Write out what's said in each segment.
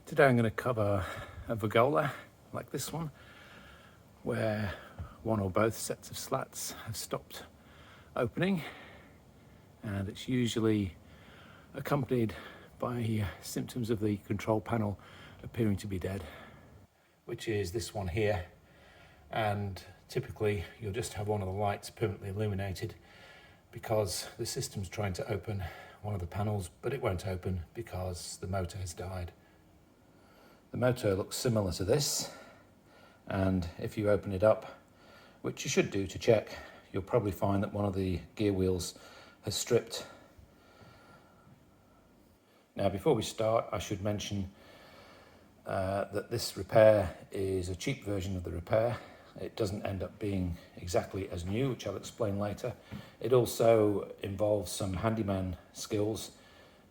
Today I'm going to cover a vergola like this one, where one or both sets of slats have stopped opening, and it's usually accompanied by symptoms of the control panel appearing to be dead, which is this one here. And typically you'll just have one of the lights permanently illuminated because the system's trying to open one of the panels, but it won't open because the motor has died. The motor looks similar to this, and if you open it up, which you should do to check, you'll probably find that one of the gear wheels has stripped. Now, before we start, I should mention that this repair is a cheap version of the repair. It doesn't end up being exactly as new, which I'll explain later. It also involves some handyman skills.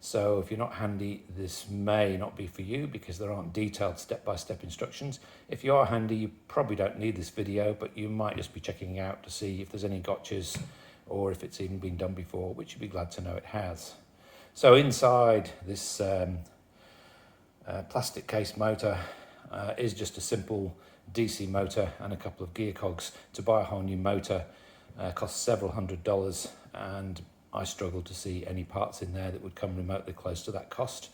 So if you're not handy, this may not be for you because there aren't detailed step-by-step instructions. If you are handy, you probably don't need this video, but you might just be checking out to see if there's any gotchas or if it's even been done before, which you'd be glad to know it has. So inside this plastic case motor is just a simple DC motor and a couple of gear cogs. To buy a whole new motor costs several $100s, and I struggle to see any parts in there that would come remotely close to that cost.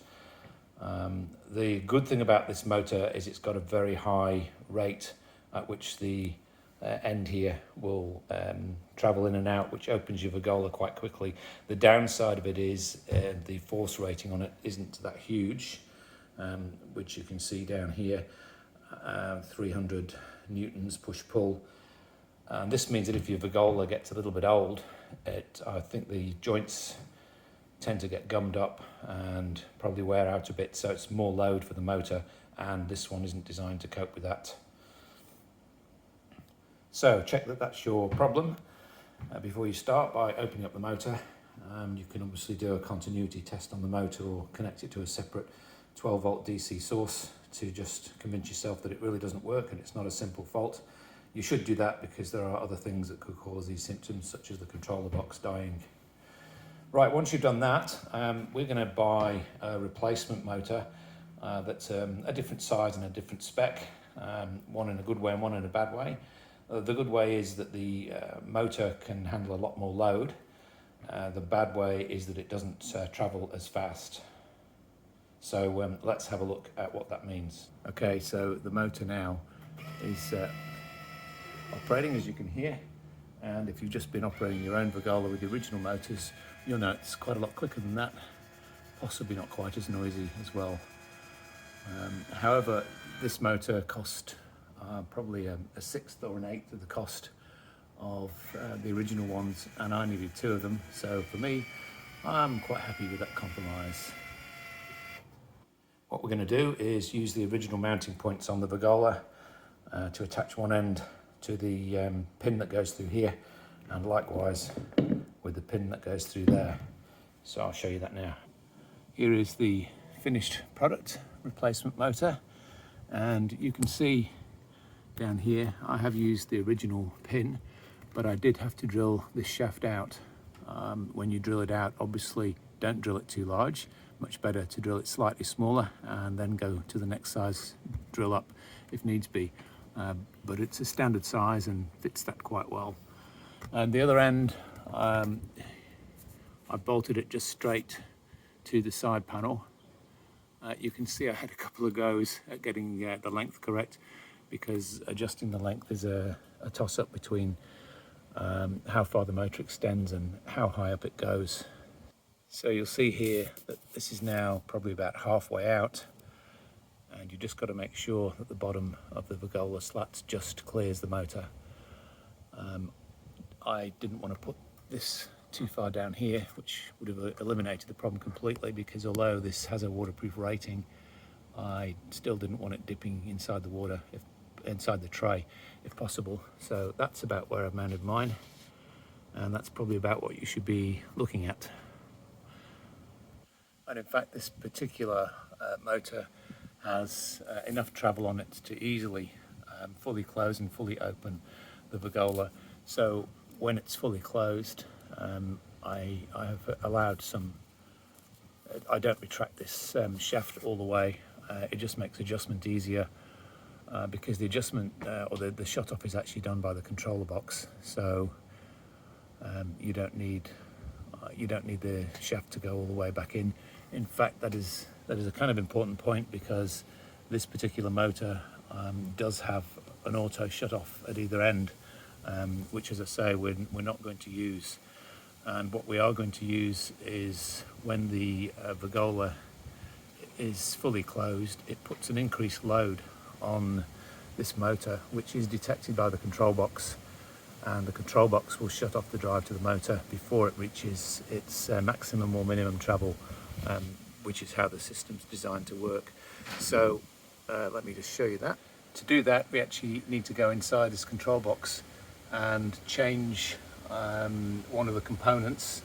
The good thing about this motor is it's got a very high rate at which the end here will travel in and out, which opens your vergola quite quickly. The downside of it is the force rating on it isn't that huge, which you can see down here, 300 newtons push-pull. This means that if your vergola gets a little bit old, I think the joints tend to get gummed up and probably wear out a bit, so it's more load for the motor, and this one isn't designed to cope with that. So check that that's your problem before you start by opening up the motor. You can obviously do a continuity test on the motor or connect it to a separate 12-volt DC source to just convince yourself that it really doesn't work and it's not a simple fault. You should do that because there are other things that could cause these symptoms, such as the controller box dying. Right, once you've done that, we're going to buy a replacement motor that's a different size and a different spec, one in a good way and one in a bad way. The good way is that the motor can handle a lot more load. The bad way is that it doesn't travel as fast. So let's have a look at what that means. Okay, so the motor now is operating, as you can hear, and if you've just been operating your own vergola with the original motors, you'll know it's quite a lot quicker than that, possibly not quite as noisy as well. However, this motor cost probably a sixth or an eighth of the cost of the original ones, and I needed two of them, so for me, I'm quite happy with that compromise. What we're going to do is use the original mounting points on the vergola to attach one end to the pin that goes through here, and likewise with the pin that goes through there. So I'll show you that now. Here is the finished product replacement motor, and you can see down here I have used the original pin, but I did have to drill this shaft out. When you drill it out, obviously don't drill it too large. Much better to drill it slightly smaller and then go to the next size drill up if needs be. But it's a standard size and fits that quite well. And the other end, I bolted it just straight to the side panel. You can see I had a couple of goes at getting the length correct, because adjusting the length is a toss-up between how far the motor extends and how high up it goes. So you'll see here that this is now probably about halfway out, and you just got to make sure that the bottom of the vergola slats just clears the motor. I didn't want to put this too far down here, which would have eliminated the problem completely, because although this has a waterproof rating, I still didn't want it dipping inside the water, inside the tray if possible. So that's about where I've mounted mine, and that's probably about what you should be looking at. And in fact, this particular motor has enough travel on it to easily fully close and fully open the vergola. So when it's fully closed, I have allowed some, I don't retract this shaft all the way. it just makes adjustment easier because the adjustment or the shut off is actually done by the controller box, so you don't need the shaft to go all the way back in. In fact, that is a kind of important point, because this particular motor does have an auto shut off at either end, which, as I say, we're not going to use. And what we are going to use is when the vergola is fully closed, it puts an increased load on this motor, which is detected by the control box, and the control box will shut off the drive to the motor before it reaches its maximum or minimum travel, which is how the system's designed to work. So let me just show you that. To do that, we actually need to go inside this control box and change one of the components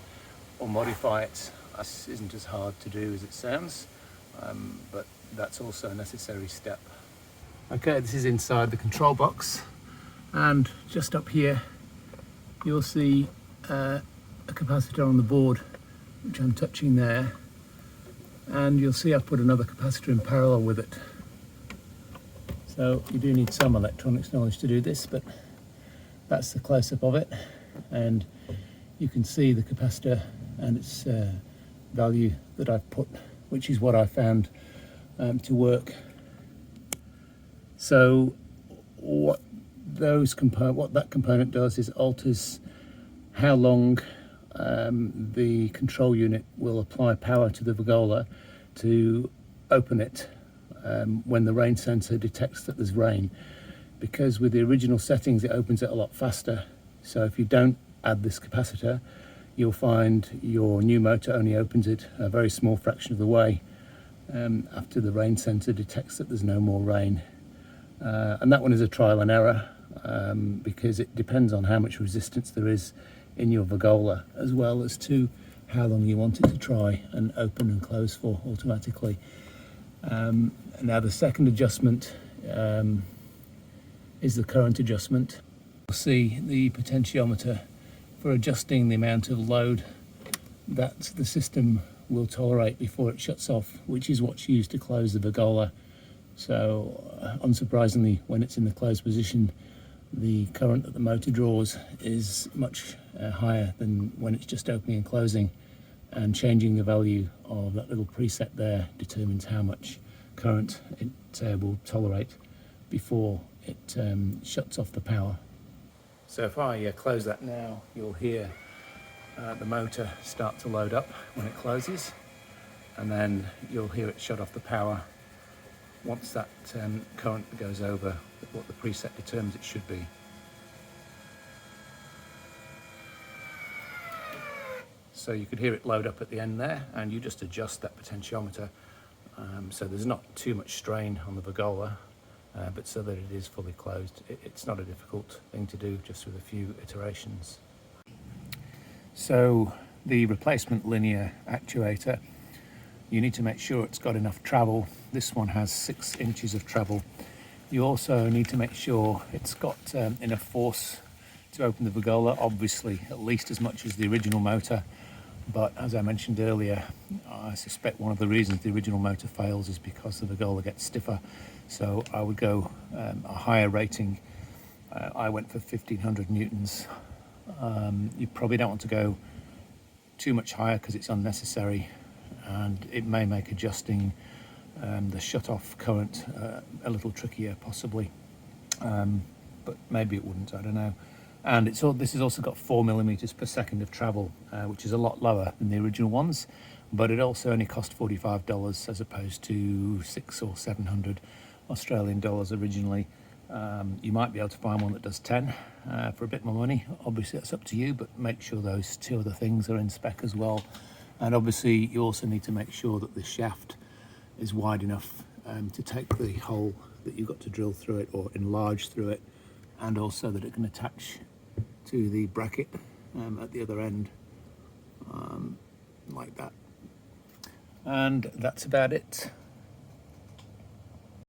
or modify it. This isn't as hard to do as it sounds, but that's also a necessary step. Okay, this is inside the control box, and just up here you'll see a capacitor on the board, which I'm touching there, and you'll see I've put another capacitor in parallel with it. So you do need some electronics knowledge to do this, but that's the close-up of it, and you can see the capacitor and its value that I've put, which is what I found to work. So what that component does is alters how long the control unit will apply power to the vergola to open it when the rain sensor detects that there's rain. Because with the original settings it opens it a lot faster, so if you don't add this capacitor, you'll find your new motor only opens it a very small fraction of the way after the rain sensor detects that there's no more rain. And that one is a trial and error, because it depends on how much resistance there is in your vergola, as well as to how long you want it to try and open and close for automatically. Now the second adjustment is the current adjustment. You'll see the potentiometer for adjusting the amount of load that the system will tolerate before it shuts off, which is what's used to close the vergola. So unsurprisingly, when it's in the closed position, the current that the motor draws is much higher than when it's just opening and closing, and changing the value of that little preset there determines how much current it will tolerate before it shuts off the power. So if I close that now, you'll hear the motor start to load up when it closes, and then you'll hear it shut off the power once that current goes over what the preset determines it should be. So you could hear it load up at the end there, and you just adjust that potentiometer so there's not too much strain on the vergola, but so that it is fully closed. It's not a difficult thing to do, just with a few iterations. So the replacement linear actuator, you need to make sure it's got enough travel. This one has 6 inches of travel. You also need to make sure it's got enough force to open the vergola, obviously at least as much as the original motor. But as I mentioned earlier, I suspect one of the reasons the original motor fails is because the vergola gets stiffer. So I would go a higher rating. I went for 1500 newtons. You probably don't want to go too much higher because it's unnecessary, and it may make adjusting the shut-off current a little trickier, possibly, but maybe it wouldn't, I don't know. And this has also got 4 millimeters per second of travel, which is a lot lower than the original ones, but it also only cost $45 as opposed to 600 or 700 Australian dollars originally. You might be able to find one that does 10 for a bit more money. Obviously that's up to you, but make sure those 2 other things are in spec as well. And obviously you also need to make sure that the shaft is wide enough to take the hole that you've got to drill through it or enlarge through it, and also that it can attach to the bracket at the other end, like that. And that's about it.